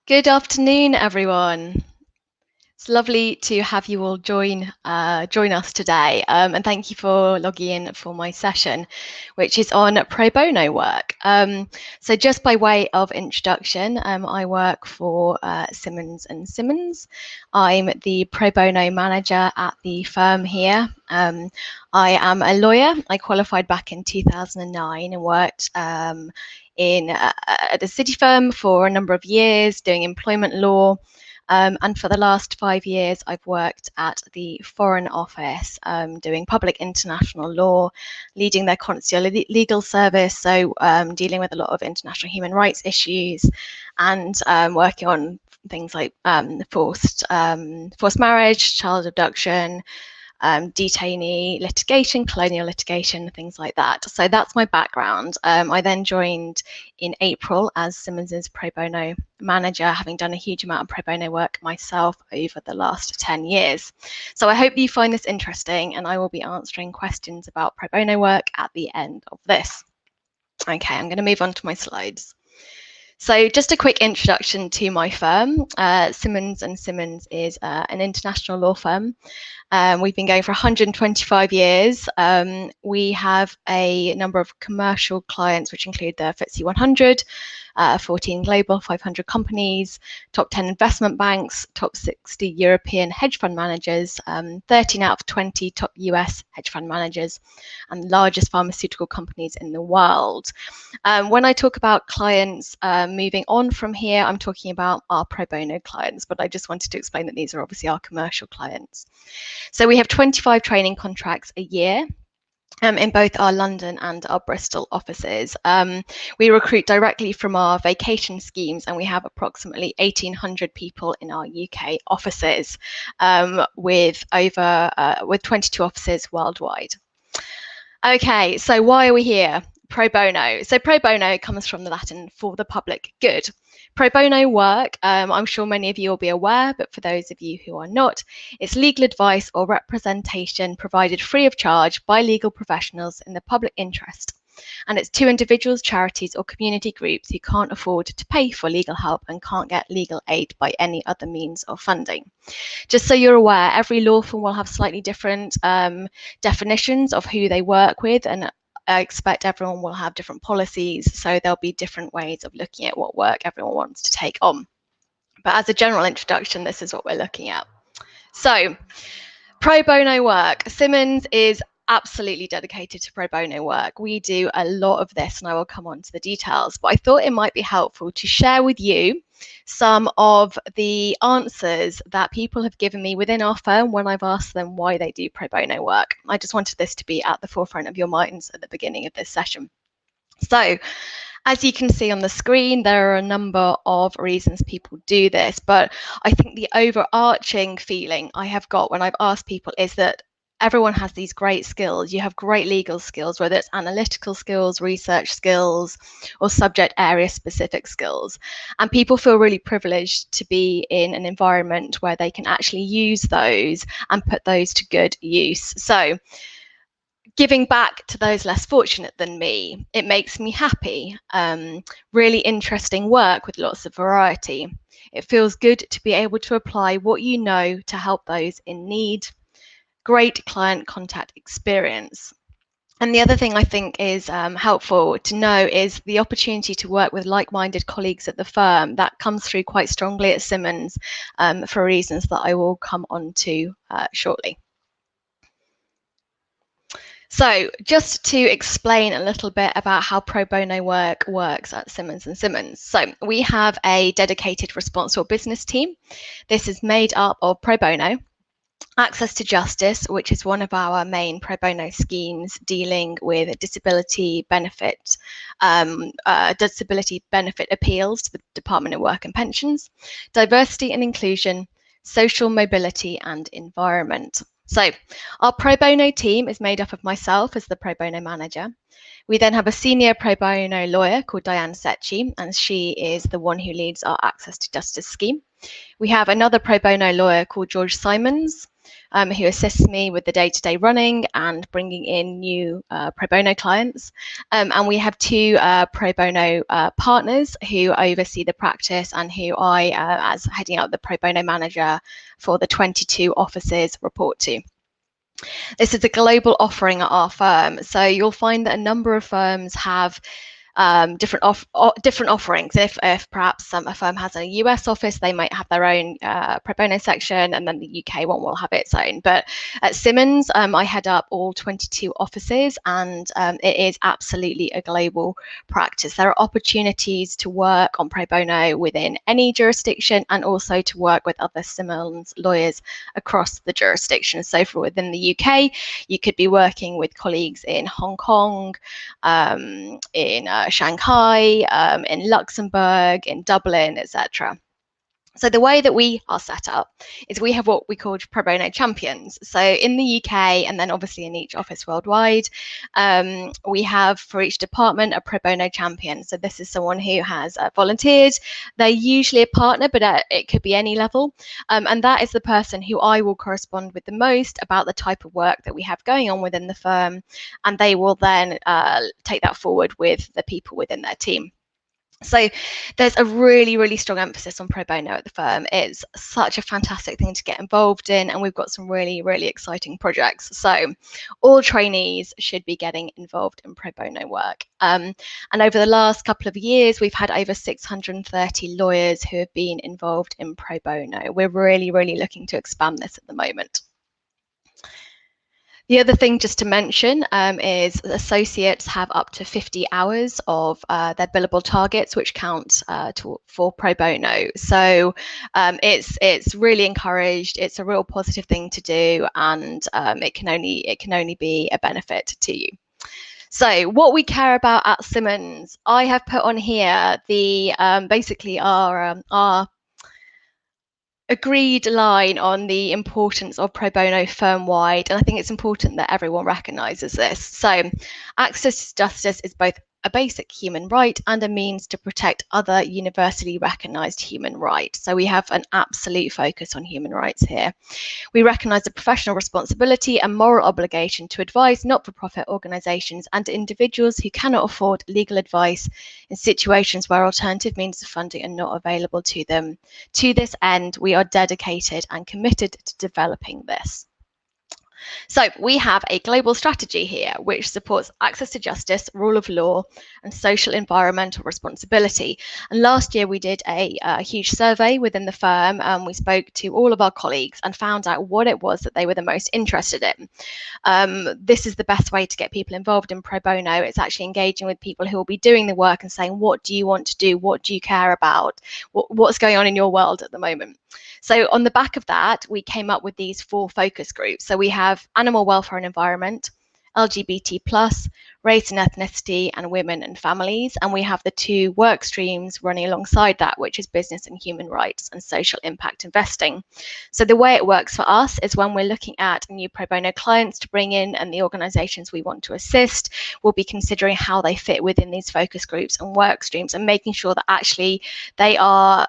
Good afternoon, everyone. It's lovely to have you all join us today, and thank you for logging in for my session, which is on pro bono work. So just by way of introduction, I work for Simmons Simmons. I'm the pro bono manager at the firm here. I am a lawyer. I qualified back in 2009 and worked at a city firm for a number of years doing employment law. And for the last 5 years, I've worked at the Foreign Office doing public international law, leading their consular legal service, so dealing with a lot of international human rights issues and working on things like forced marriage, child abduction, detainee litigation, colonial litigation, things like that. So that's my background. I then joined in April as Simmons's pro bono manager, having done a huge amount of pro bono work myself over the last 10 years. So I hope you find this interesting, and I will be answering questions about pro bono work at the end of this. Okay, I'm going to move on to my slides. So just a quick introduction to my firm. Simmons Simmons is an international law firm. We've been going for 125 years. We have a number of commercial clients, which include the FTSE 100, 14 global 500 companies, top 10 investment banks, top 60 European hedge fund managers, 13 out of 20 top US hedge fund managers, and the largest pharmaceutical companies in the world. When I talk about clients moving on from here, I'm talking about our pro bono clients, but I just wanted to explain that these are obviously our commercial clients. So we have 25 training contracts a year in both our London and our Bristol offices. We recruit directly from our vacation schemes, and we have approximately 1,800 people in our UK offices, with 22 offices worldwide. Okay, so why are we here? Pro bono. So pro bono comes from the Latin for the public good. Pro bono work, I'm sure many of you will be aware, but for those of you who are not, it's legal advice or representation provided free of charge by legal professionals in the public interest. And it's to individuals, charities or community groups who can't afford to pay for legal help and can't get legal aid by any other means of funding. Just so you're aware, every law firm will have slightly different definitions of who they work with, and I expect everyone will have different policies, so there'll be different ways of looking at what work everyone wants to take on. But as a general introduction, this is what we're looking at. So, pro bono work. Simmons is absolutely dedicated to pro bono work. We do a lot of this, and I will come on to the details, but I thought it might be helpful to share with you some of the answers that people have given me within our firm when I've asked them why they do pro bono work. I just wanted this to be at the forefront of your minds at the beginning of this session. So, as you can see on the screen, there are a number of reasons people do this, but I think the overarching feeling I have got when I've asked people is that everyone has these great skills. You have great legal skills, whether it's analytical skills, research skills, or subject area specific skills. And people feel really privileged to be in an environment where they can actually use those and put those to good use. So, giving back to those less fortunate than me, it makes me happy. Really interesting work with lots of variety. It feels good to be able to apply what you know to help those in need. Great client contact experience. And the other thing I think is helpful to know is the opportunity to work with like-minded colleagues at the firm. That comes through quite strongly at Simmons for reasons that I will come on to shortly. So just to explain a little bit about how pro bono work works at Simmons Simmons. So we have a dedicated responsible business team. This is made up of pro bono, Access to Justice, which is one of our main pro bono schemes dealing with disability benefit appeals to the Department of Work and Pensions, Diversity and Inclusion, Social Mobility and Environment. So our pro bono team is made up of myself as the pro bono manager. We then have a senior pro bono lawyer called Diane Secchi, and she is the one who leads our Access to Justice scheme. We have another pro bono lawyer called George Simons. who assists me with the day-to-day running and bringing in new pro bono clients. And we have 2 pro bono partners who oversee the practice and who I, as heading up the pro bono manager for the 22 offices, report to. This is a global offering at our firm, so you'll find that a number of firms have different offerings. If perhaps a firm has a US office, they might have their own pro bono section, and then the UK one will have its own. But at Simmons, I head up all 22 offices, and it is absolutely a global practice. There are opportunities to work on pro bono within any jurisdiction, and also to work with other Simmons lawyers across the jurisdiction. So for within the UK, you could be working with colleagues in Hong Kong, in Shanghai, in Luxembourg, in Dublin, etc. So the way that we are set up is we have what we call pro bono champions. So in the UK, and then obviously in each office worldwide, we have for each department a pro bono champion. So this is someone who has volunteered. They're usually a partner, but it could be any level. And that is the person who I will correspond with the most about the type of work that we have going on within the firm. And they will then take that forward with the people within their team. So there's a really, really strong emphasis on pro bono at the firm. It's such a fantastic thing to get involved in, and we've got some really, really exciting projects. So all trainees should be getting involved in pro bono work. And over the last couple of years, we've had over 630 lawyers who have been involved in pro bono. We're really, really looking to expand this at the moment. The other thing just to mention is associates have up to 50 hours of their billable targets, which count for pro bono. So it's really encouraged. It's a real positive thing to do, and it can only be a benefit to you. So what we care about at Simmons, I have put on here the basically our agreed line on the importance of pro bono firm-wide, and I think it's important that everyone recognises this. So access to justice is both a basic human right and a means to protect other universally recognised human rights. So we have an absolute focus on human rights here. We recognise a professional responsibility and moral obligation to advise not-for-profit organisations and individuals who cannot afford legal advice in situations where alternative means of funding are not available to them. To this end, we are dedicated and committed to developing this. So we have a global strategy here which supports access to justice, rule of law, and social environmental responsibility. And last year we did a huge survey within the firm, and we spoke to all of our colleagues and found out what it was that they were the most interested in. This is the best way to get people involved in pro bono. It's actually engaging with people who will be doing the work and saying, what do you want to do? What do you care about? What's going on in your world at the moment? So on the back of that, we came up with these 4 focus groups. So we have animal welfare and environment, LGBT+, race and ethnicity, and women and families. And we have the 2 work streams running alongside that, which is business and human rights and social impact investing. So the way it works for us is when we're looking at new pro bono clients to bring in and the organisations we want to assist, we'll be considering how they fit within these focus groups and work streams, and making sure that actually they are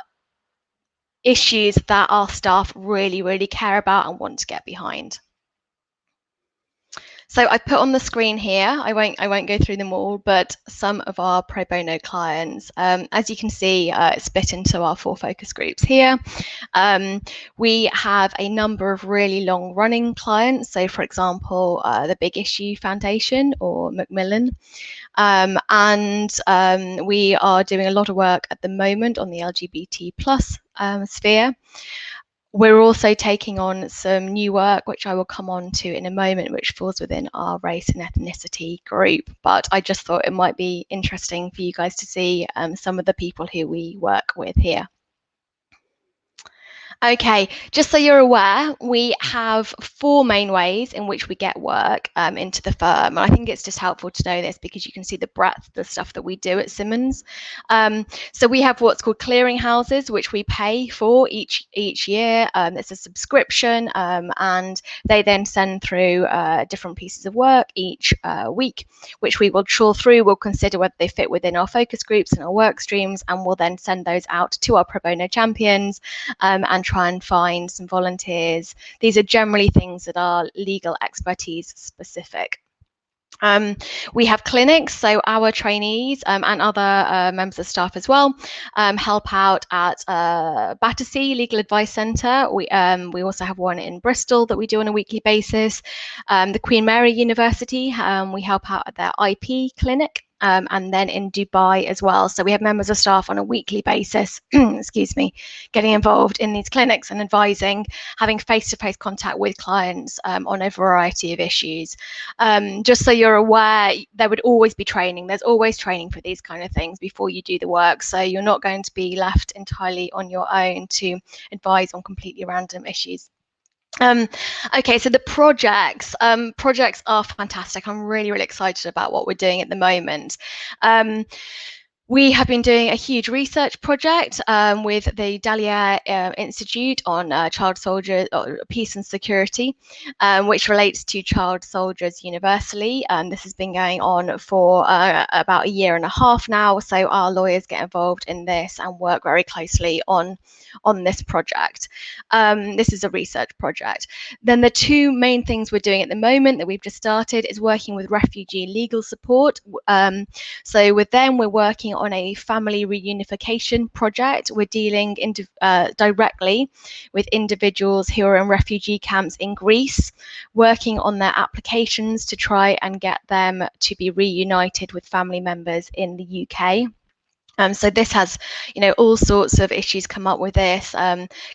issues that our staff really, really care about and want to get behind. So I put on the screen here, I won't go through them all, but some of our pro bono clients. As you can see, it's split into our 4 focus groups here. We have a number of really long running clients. So for example, the Big Issue Foundation or Macmillan. We are doing a lot of work at the moment on the LGBT+ sphere. We're also taking on some new work, which I will come on to in a moment, which falls within our race and ethnicity group. But I just thought it might be interesting for you guys to see some of the people who we work with here. Okay, just so you're aware, we have 4 main ways in which we get work into the firm. And I think it's just helpful to know this because you can see the breadth of the stuff that we do at Simmons. So we have what's called clearing houses, which we pay for each year. It's a subscription, and they then send through different pieces of work each week, which we will trawl through. We'll consider whether they fit within our focus groups and our work streams, and we'll then send those out to our pro bono champions and try and find some volunteers. These are generally things that are legal expertise specific. We have clinics, so our trainees and other members of staff as well help out at Battersea Legal Advice Centre. We also have one in Bristol that we do on a weekly basis. The Queen Mary University, we help out at their IP clinic. And then in Dubai as well. So we have members of staff on a weekly basis, excuse me, getting involved in these clinics and advising, having face-to-face contact with clients on a variety of issues. Just so you're aware, there would always be training. There's always training for these kind of things before you do the work. So you're not going to be left entirely on your own to advise on completely random issues. Okay, so the projects are fantastic. I'm really excited about what we're doing at the moment. We have been doing a huge research project with the Dahlia Institute on child soldiers, peace and security, which relates to child soldiers universally. This has been going on for about 1.5 years now. So our lawyers get involved in this and work very closely on this project. This is a research project. Then the two main things we're doing at the moment that we've just started is working with refugee legal support. So with them, we're working on a family reunification project. We're dealing directly with individuals who are in refugee camps in Greece, working on their applications to try and get them to be reunited with family members in the UK. So this has, all sorts of issues come up with this,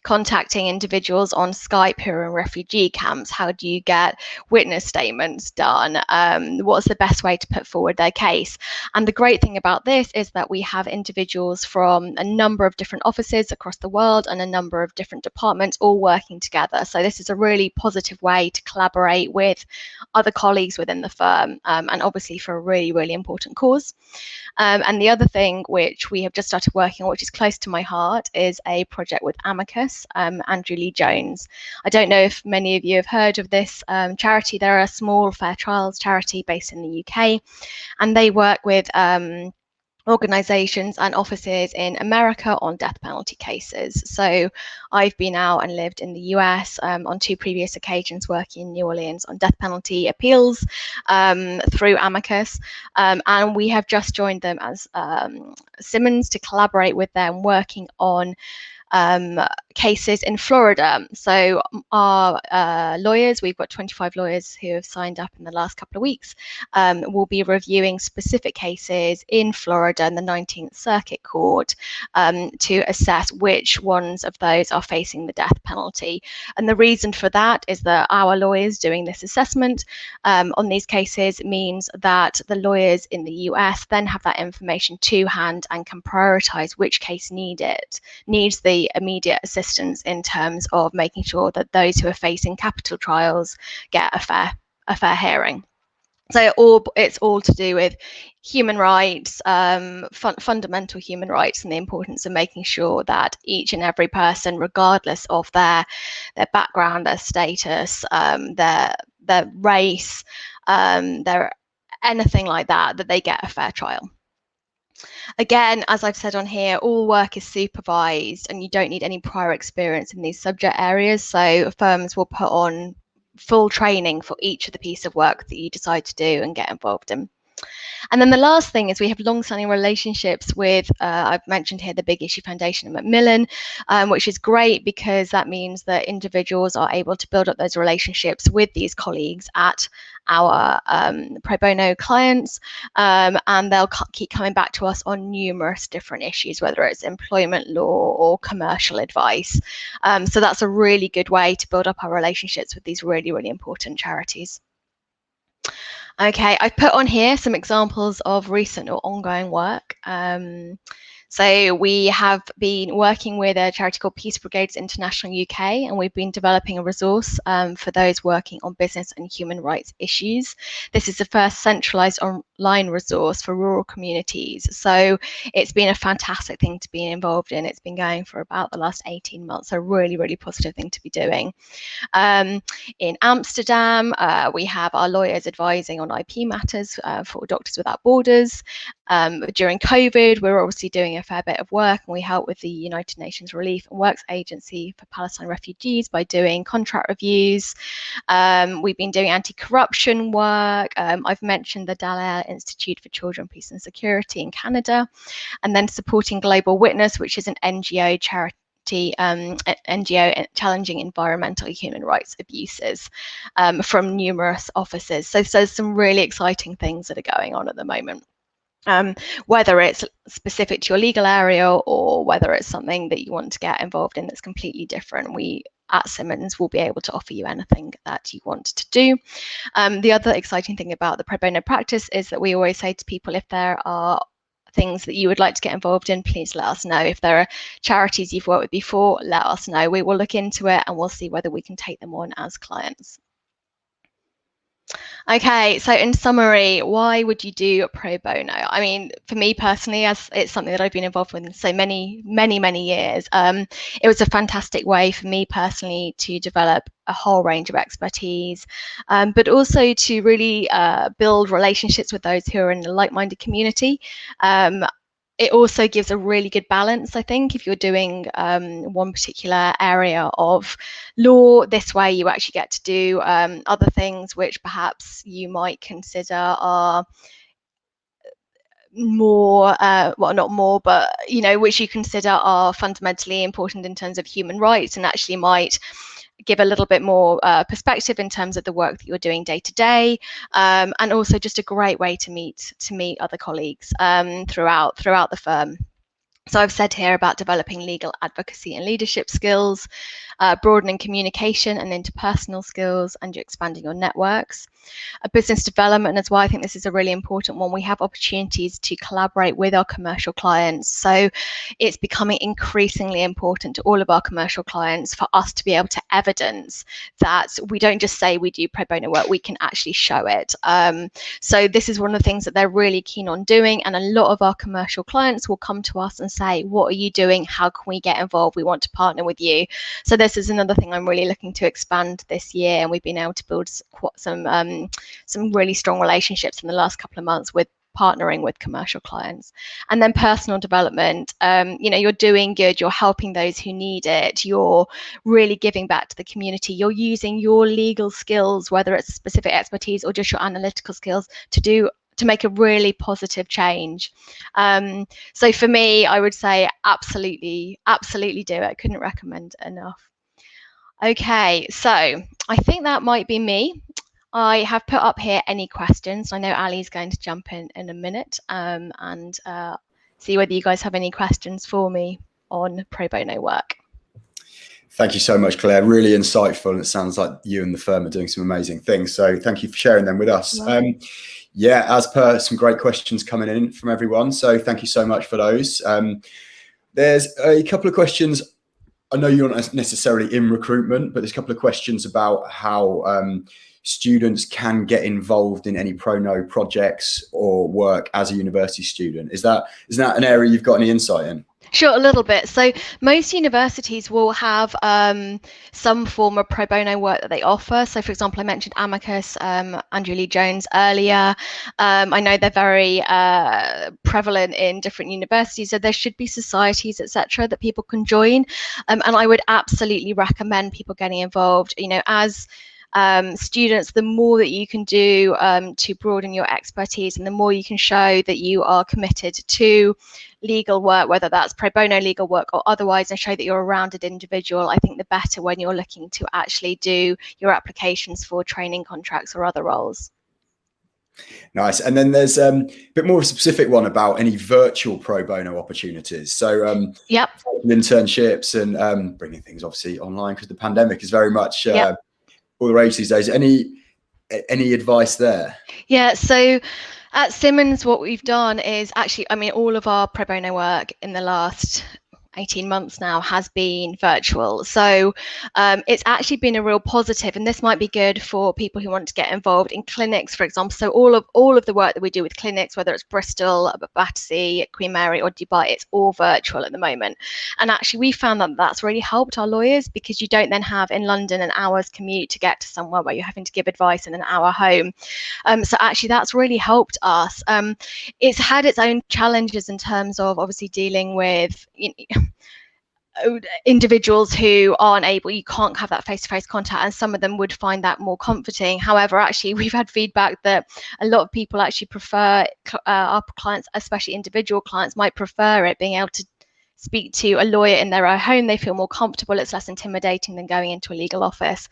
contacting individuals on Skype who are in refugee camps. How do you get witness statements done? What's the best way to put forward their case? And the great thing about this is that we have individuals from a number of different offices across the world and a number of different departments all working together. So this is a really positive way to collaborate with other colleagues within the firm, and obviously for a really important cause. And the other thing which we have just started working on, which is close to my heart, is a project with Amicus, Andrew Lee Jones. I don't know if many of you have heard of this charity. They're a small fair trials charity based in the UK, and they work with organisations and offices in America on death penalty cases. So I've been out and lived in the US on 2 previous occasions, working in New Orleans on death penalty appeals through Amicus, and we have just joined them as Simmons to collaborate with them, working on cases in Florida. So our lawyers, we've got 25 lawyers who have signed up in the last couple of weeks, will be reviewing specific cases in Florida in the 19th Circuit Court to assess which ones of those are facing the death penalty. And the reason for that is that our lawyers doing this assessment on these cases means that the lawyers in the US then have that information to hand and can prioritise which case needs the immediate assistance in terms of making sure that those who are facing capital trials get a fair hearing. So it's all to do with human rights, fundamental human rights, and the importance of making sure that each and every person, regardless of their background, their status, their race, their anything like that, that they get a fair trial. Again, as I've said on here, all work is supervised and you don't need any prior experience in these subject areas. So firms will put on full training for each of the piece of work that you decide to do and get involved in. And then the last thing is we have long-standing relationships with, I've mentioned here, the Big Issue Foundation and Macmillan, which is great because that means that individuals are able to build up those relationships with these colleagues at our pro bono clients, and they'll keep coming back to us on numerous different issues, whether it's employment law or commercial advice. So that's a really good way to build up our relationships with these really important charities. Okay, I've put on here some examples of recent or ongoing work. So we have been working with a charity called Peace Brigades International UK, and we've been developing a resource for those working on business and human rights issues. This is the first centralised online resource for rural communities. So it's been a fantastic thing to be involved in. It's been going for about the last 18 months, so really positive thing to be doing. In Amsterdam, we have our lawyers advising on IP matters for Doctors Without Borders. During COVID, we were obviously doing a fair bit of work, and we helped with the United Nations Relief and Works Agency for Palestine Refugees by doing contract reviews. We've been doing anti-corruption work. I've mentioned the Dallaire Institute for Children, Peace and Security in Canada, and then supporting Global Witness, which is an NGO charity. NGO challenging environmental and human rights abuses from numerous offices. So there's some really exciting things that are going on at the moment. Whether it's specific to your legal area or whether it's something that you want to get involved in that's completely different, we at Simmons will be able to offer you anything that you want to do. The other exciting thing about the pro bono practice is that we always say to people, if there are things that you would like to get involved in, please let us know. If there are charities you've worked with before, let us know. We will look into it and we'll see whether we can take them on as clients. Okay, so in summary, why would you do pro bono? I mean, for me personally, as it's something that I've been involved with in so many years, it was a fantastic way for me personally to develop a whole range of expertise, but also to really build relationships with those who are in a like-minded community. It also gives a really good balance, I think, if you're doing one particular area of law. This way you actually get to do other things which perhaps you might consider are more, well, not more, but, you know, which you consider are fundamentally important in terms of human rights, and actually might give a little bit more perspective in terms of the work that you're doing day to day, and also just a great way to meet other colleagues throughout the firm. So I've said here about developing legal advocacy and leadership skills, broadening communication and interpersonal skills, and you're expanding your networks. Business development as well, I think this is a really important one. We have opportunities to collaborate with our commercial clients. So it's becoming increasingly important to all of our commercial clients for us to be able to evidence that we don't just say we do pro bono work, we can actually show it. So this is one of the things that they're really keen on doing, and a lot of our commercial clients will come to us and say, what are you doing? How can we get involved? We want to partner with you. So this is another thing I'm really looking to expand this year, and we've been able to build some really strong relationships in the last couple of months with partnering with commercial clients. And then personal development, you know, you're doing good, you're helping those who need it, you're really giving back to the community, you're using your legal skills, whether it's specific expertise or just your analytical skills, to make a really positive change. So for me, I would say absolutely do it. I couldn't recommend enough. Okay, so I think that might be me. I have put up here any questions. I know Ali's going to jump in a minute and see whether you guys have any questions for me on pro bono work. Thank you so much, Claire. Really insightful, and it sounds like you and the firm are doing some amazing things. So thank you for sharing them with us. Right. Yeah, as per, some great questions coming in from everyone. So thank you so much for those. There's a couple of questions. I know you're not necessarily in recruitment, but there's a couple of questions about how students can get involved in any pro bono projects or work as a university student. Is that an area you've got any insight in? Sure, a little bit. So most universities will have some form of pro bono work that they offer. So for example, I mentioned Amicus, Andrew Lee Jones earlier. I know they're very prevalent in different universities, so there should be societies, etc., that people can join. And I would absolutely recommend people getting involved. You know, as students, the more that you can do to broaden your expertise, and the more you can show that you are committed to legal work, whether that's pro bono legal work or otherwise, and show that you're a rounded individual, I think the better when you're looking to actually do your applications for training contracts or other roles. Nice. And then there's a bit more of a specific one about any virtual pro bono opportunities. So yep, internships and bringing things obviously online, because the pandemic is very much all the rage these days. Any advice there? Yeah, so at Simmons, what we've done is actually, I mean, all of our pro bono work in the last 18 months now has been virtual. So it's actually been a real positive, and this might be good for people who want to get involved in clinics, for example. So all of the work that we do with clinics, whether it's Bristol, Battersea, Queen Mary or Dubai, it's all virtual at the moment. And actually we found that that's really helped our lawyers, because you don't then have in London an hour's commute to get to somewhere where you're having to give advice and an hour home. So actually that's really helped us. It's had its own challenges in terms of obviously dealing with individuals who aren't able, you can't have that face-to-face contact, and some of them would find that more comforting. However, actually we've had feedback that a lot of people actually prefer, our clients, especially individual clients, might prefer it being able to speak to a lawyer in their own home. They feel more comfortable. It's less intimidating than going into a legal office.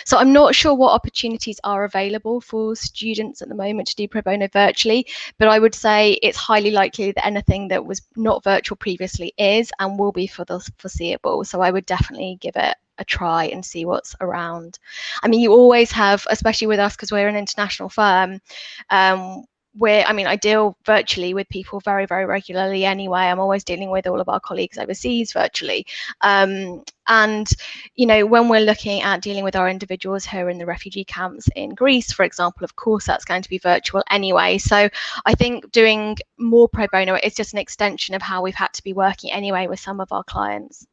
So I'm not sure what opportunities are available for students at the moment to do pro bono virtually, but I would say it's highly likely that anything that was not virtual previously is and will be for the foreseeable. So I would definitely give it a try and see what's around. I mean, you always have, especially with us because we're an international firm, I deal virtually with people very, very regularly anyway. I'm always dealing with all of our colleagues overseas virtually. And, when we're looking at dealing with our individuals who are in the refugee camps in Greece, for example, of course, that's going to be virtual anyway. So I think doing more pro bono is just an extension of how we've had to be working anyway with some of our clients.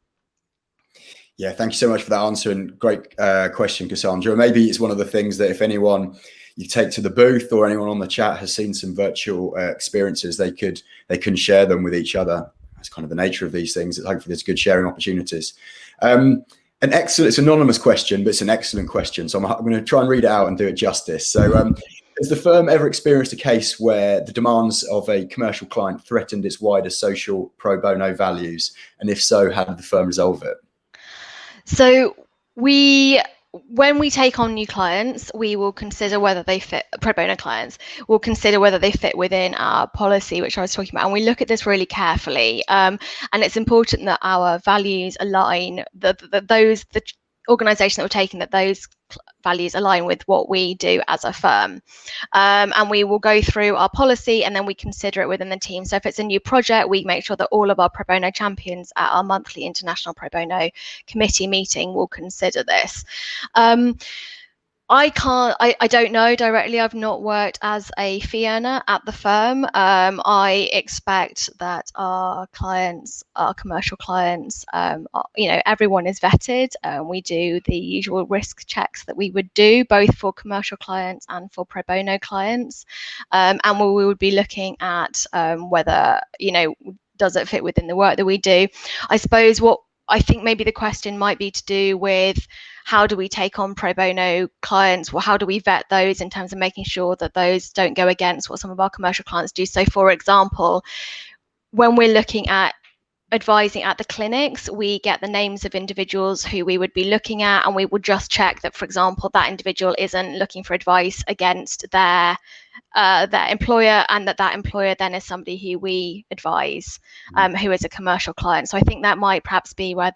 Yeah, thank you so much for that answer, and great question, Cassandra. Maybe it's one of the things that if anyone you take to the booth or anyone on the chat has seen some virtual experiences, they can share them with each other. That's kind of the nature of these things. Hopefully there's good sharing opportunities. It's an anonymous question, but it's an excellent question. So I'm going to try and read it out and do it justice. So has the firm ever experienced a case where the demands of a commercial client threatened its wider social pro bono values? And if so, how did the firm resolve it? So when we take on new clients, we will consider whether they fit, pro bono clients, we'll consider whether they fit within our policy, which I was talking about. And we look at this really carefully. And it's important that our values align, the organisation that we're taking, that those values align with what we do as a firm. And we will go through our policy and then we consider it within the team. So if it's a new project, we make sure that all of our pro bono champions at our monthly international pro bono committee meeting will consider this. I don't know directly. I've not worked as a fee earner at the firm. I expect that our clients, our commercial clients, everyone is vetted. We do the usual risk checks that we would do both for commercial clients and for pro bono clients. And we would be looking at whether, does it fit within the work that we do? I suppose what I think maybe the question might be to do with how do we take on pro bono clients? Well, how do we vet those in terms of making sure that those don't go against what some of our commercial clients do? So, for example, when we're looking at advising at the clinics, we get the names of individuals who we would be looking at, and we would just check that, for example, that individual isn't looking for advice against their employer, and that employer then is somebody who we advise, who is a commercial client. So I think that might perhaps be where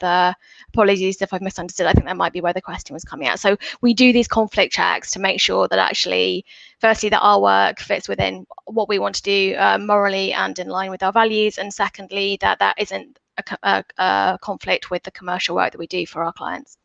apologies if I've misunderstood, I think that might be where the question was coming at. So we do these conflict checks to make sure that actually, firstly, that our work fits within what we want to do morally and in line with our values, and secondly, that isn't a conflict with the commercial work that we do for our clients.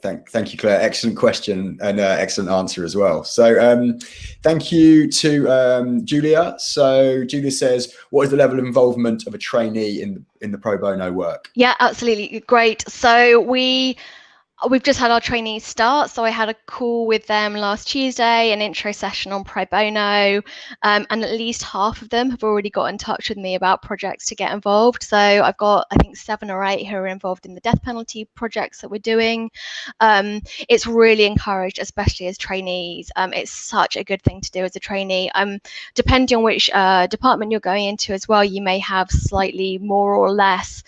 Thank you, Claire. Excellent question and excellent answer as well. So thank you to Julia. So Julia says, what is the level of involvement of a trainee in the pro bono work? Yeah, absolutely. Great. So we've just had our trainees start. So I had a call with them last Tuesday, an intro session on pro bono, and at least half of them have already got in touch with me about projects to get involved. So I've got, I think, 7 or 8 who are involved in the death penalty projects that we're doing. It's really encouraged, especially as trainees. It's such a good thing to do as a trainee. Depending on which department you're going into as well, you may have slightly more or less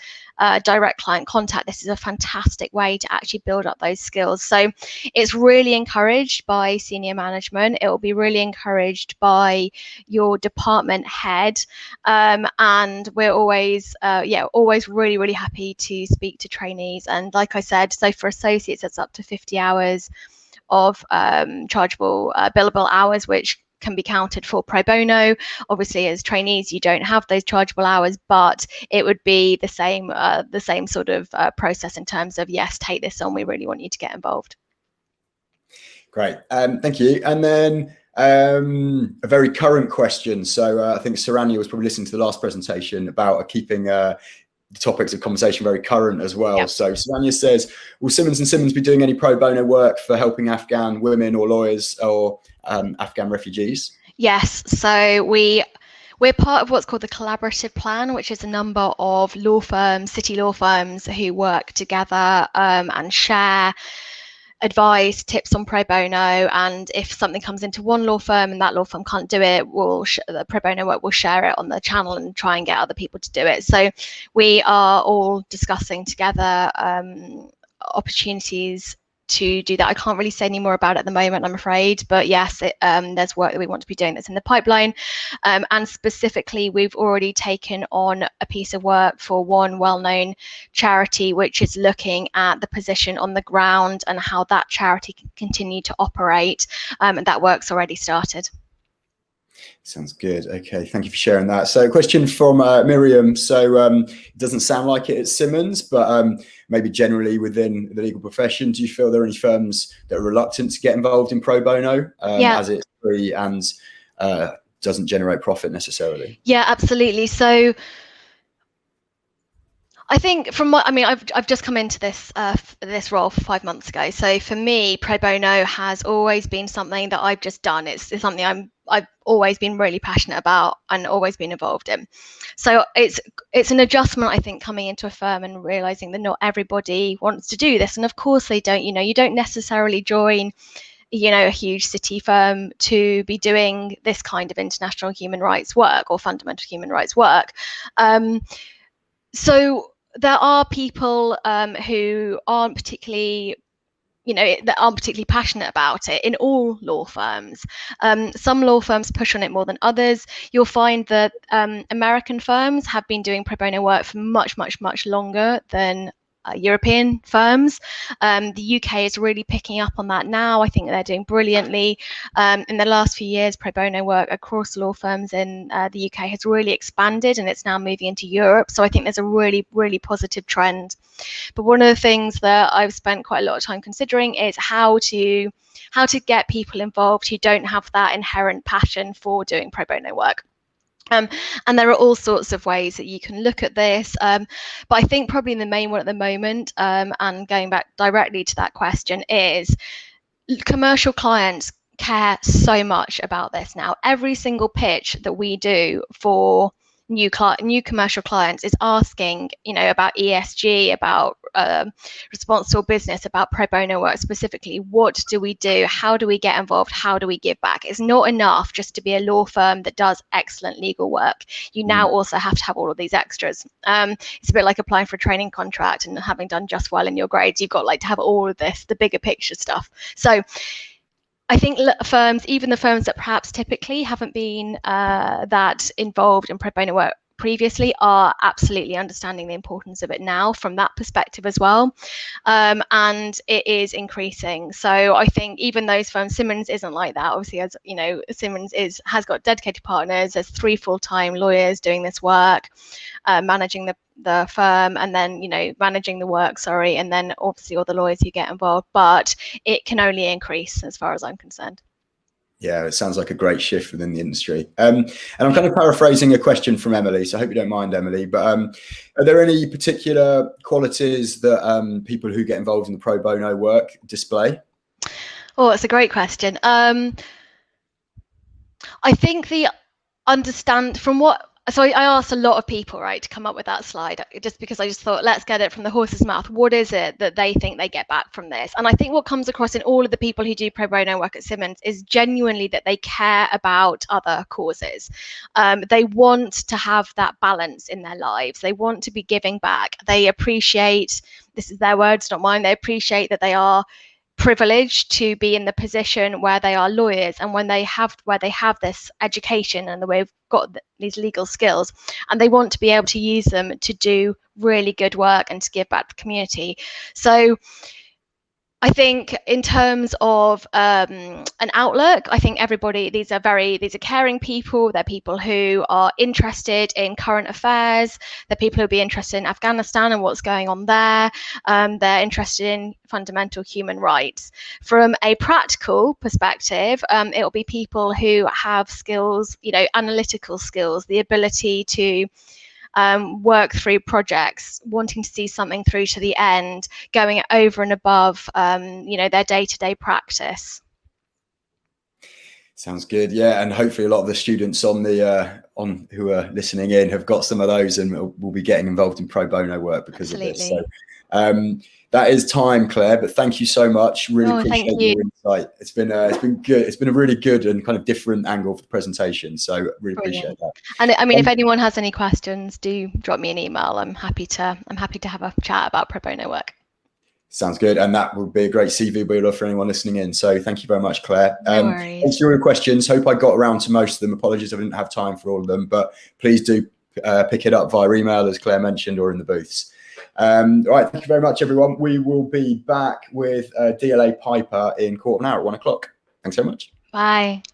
direct client contact. This is a fantastic way to actually build up those skills. So it's really encouraged by senior management. It will be really encouraged by your department head. And we're always, always really, really happy to speak to trainees. And like I said, so for associates, it's up to 50 hours of chargeable billable hours, which can be counted for pro bono. Obviously, as trainees, you don't have those chargeable hours, but it would be the same sort of process in terms of, yes, take this on, we really want you to get involved. Great, thank you. And then a very current question. So I think Saranya was probably listening to the last presentation about keeping the topics of conversation very current as well. Yep. So Saranya says, will Simmons and Simmons be doing any pro bono work for helping Afghan women or lawyers or Afghan refugees? Yes, so we're part of what's called the collaborative plan, which is a number of law firms, city law firms, who work together and share advice, tips on pro bono. And if something comes into one law firm and that law firm can't do it, the pro bono work will share it on the channel and try and get other people to do it. So we are all discussing together opportunities to do that. I can't really say any more about it at the moment, I'm afraid, but yes, there's work that we want to be doing that's in the pipeline. And specifically, we've already taken on a piece of work for one well-known charity, which is looking at the position on the ground and how that charity can continue to operate. And that work's already started. Sounds good. Okay, thank you for sharing that. So a question from Miriam. So it doesn't sound like it at Simmons, but maybe generally within the legal profession, do you feel there are any firms that are reluctant to get involved in pro bono as it's free and doesn't generate profit necessarily? Yeah, absolutely. So I think from what, I mean, I've just come into this this role 5 months ago. So for me, pro bono has always been something that I've just done. It's something I've always been really passionate about and always been involved in. So it's an adjustment, I think, coming into a firm and realizing that not everybody wants to do this. And of course they don't. You know, you don't necessarily join, you know, a huge city firm to be doing this kind of international human rights work or fundamental human rights work. So there are people who aren't particularly, you know, that aren't particularly passionate about it in all law firms. Some law firms push on it more than others. You'll find that American firms have been doing pro bono work for much longer than European firms. The UK is really picking up on that now. I think they're doing brilliantly. In the last few years, pro bono work across law firms in the UK has really expanded, and it's now moving into Europe. So I think there's a really positive trend. But one of the things that I've spent quite a lot of time considering is how to get people involved who don't have that inherent passion for doing pro bono work. And there are all sorts of ways that you can look at this, but I think probably the main one at the moment, and going back directly to that question, is commercial clients care so much about this now. Every single pitch that we do for new commercial clients is asking, you know, about ESG, about responsible business, about pro bono work specifically. What do we do? How do we get involved? How do we give back? It's not enough just to be a law firm that does excellent legal work. You now also have to have all of these extras. It's a bit like applying for a training contract and having done just well in your grades. You've got like to have all of this, the bigger picture stuff. So I think firms, even the firms that perhaps typically haven't been that involved in pro bono work previously, are absolutely understanding the importance of it now from that perspective as well. And it is increasing. So I think even those firms, Simmons isn't like that. Obviously, as you know, Simmons has got dedicated partners. There's 3 full-time lawyers doing this work, managing the firm, and then, you know, managing the work, and then obviously all the lawyers who get involved, but it can only increase as far as I'm concerned. Yeah, it sounds like a great shift within the industry. And I'm kind of paraphrasing a question from Emily, so I hope you don't mind, Emily, but are there any particular qualities that people who get involved in the pro bono work display? Oh, it's a great question. I think so I asked a lot of people, right, to come up with that slide, just because I just thought, let's get it from the horse's mouth. What is it that they think they get back from this? And I think what comes across in all of the people who do pro bono work at Simmons is genuinely that they care about other causes. They want to have that balance in their lives. They want to be giving back. They appreciate, this is their words, not mine, they appreciate that they are privileged to be in the position where they are lawyers, and where they have this education and they've got these legal skills, and they want to be able to use them to do really good work and to give back to the community. So I think in terms of an outlook, I think these are caring people. They're people who are interested in current affairs. They're people who'll be interested in Afghanistan and what's going on there. They're interested in fundamental human rights. From a practical perspective, it will be people who have skills, analytical skills, the ability to work through projects, wanting to see something through to the end, going over and above, their day-to-day practice. Sounds good. Yeah, and hopefully a lot of the students on who are listening in have got some of those and will be getting involved in pro bono work because of this. So that is time, Claire. But thank you so much. Really appreciate your insight. It's been good. It's been a really good and kind of different angle for the presentation. So really appreciate that. And I mean, if anyone has any questions, do drop me an email. I'm happy to have a chat about pro bono work. Sounds good, and that would be a great CV builder for anyone listening in. So thank you very much, Claire. No worries. Thanks for your questions. Hope I got around to most of them. Apologies I didn't have time for all of them, but please do pick it up via email, as Claire mentioned, or in the booths. All right, thank you very much, everyone. We will be back with DLA Piper in quarter of an hour at 1 o'clock. Thanks so much. Bye.